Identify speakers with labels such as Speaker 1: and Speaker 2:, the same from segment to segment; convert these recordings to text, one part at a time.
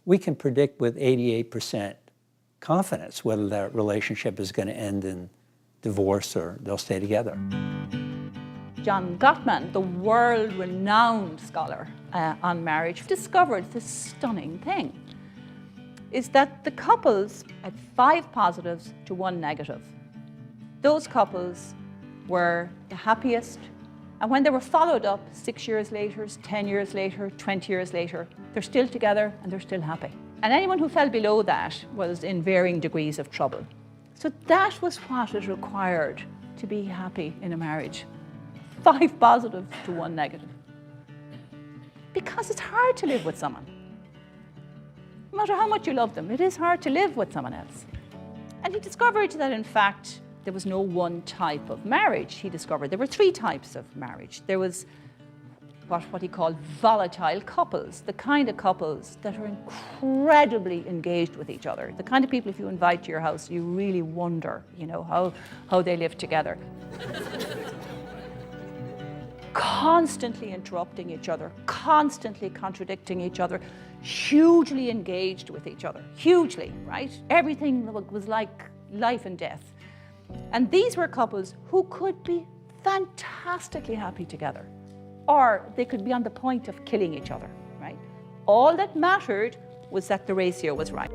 Speaker 1: we can predict with 88% confidence whether that relationship is going to end in divorce or they'll stay together.
Speaker 2: John Gottman, the world-renowned scholar on marriage, discovered this stunning thing, is that the couples had 5 positives to 1 negative. Those couples were the happiest, and when they were followed up 6 years later, 10 years later, 20 years later, they're still together and they're still happy. And anyone who fell below that was in varying degrees of trouble. So that was what it required to be happy in a marriage. 5 positives to 1 negative. Because it's hard to live with someone. No matter how much you love them, it is hard to live with someone else. And he discovered that, in fact, there was no one type of marriage. He discovered there were 3 types of marriage. There was what he called volatile couples, the kind of couples that are incredibly engaged with each other, the kind of people, if you invite to your house, you really wonder, how they live together. Constantly interrupting each other, constantly contradicting each other, hugely engaged with each other, hugely, right? Everything was like life and death. And these were couples who could be fantastically happy together, or they could be on the point of killing each other, right? All that mattered was that the ratio was right.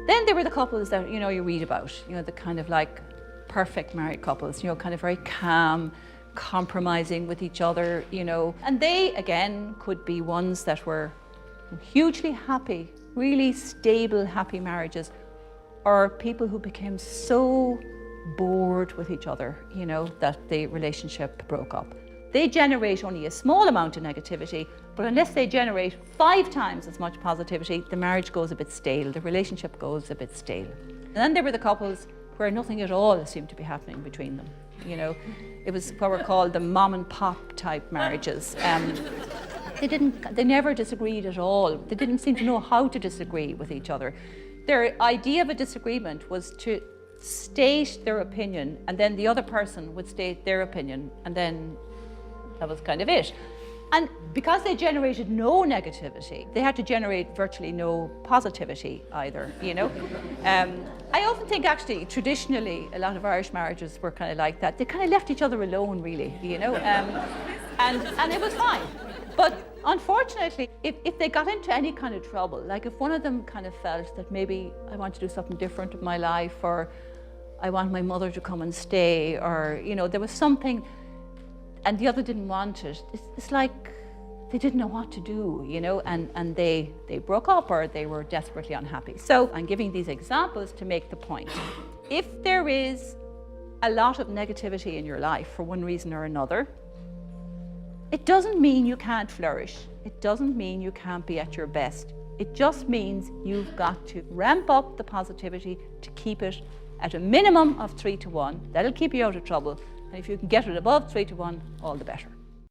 Speaker 2: Then there were the couples that, you read about, the kind of like perfect married couples, kind of very calm, compromising with each other, and they, again, could be ones that were hugely happy, really stable, happy marriages, or people who became so bored with each other, that the relationship broke up. They generate only a small amount of negativity, but unless they generate 5 times as much positivity, the marriage goes a bit stale, the relationship goes a bit stale. And then there were the couples where nothing at all seemed to be happening between them. It was what were called the mom and pop type marriages. They never disagreed at all. They didn't seem to know how to disagree with each other. Their idea of a disagreement was to state their opinion, and then the other person would state their opinion, and then that was kind of it. And because they generated no negativity, they had to generate virtually no positivity either, I often think, actually, traditionally, a lot of Irish marriages were kind of like that. They kind of left each other alone, really, and it was fine. But unfortunately, if they got into any kind of trouble, like if one of them kind of felt that maybe I want to do something different with my life, or I want my mother to come and stay, or, there was something, and the other didn't want it, it's like they didn't know what to do, and they broke up, or they were desperately unhappy. So I'm giving these examples to make the point. If there is a lot of negativity in your life for one reason or another, it doesn't mean you can't flourish. It doesn't mean you can't be at your best. It just means you've got to ramp up the positivity to keep it at a minimum of 3 to 1. That'll keep you out of trouble. And if you can get it above 3 to 1, all the better.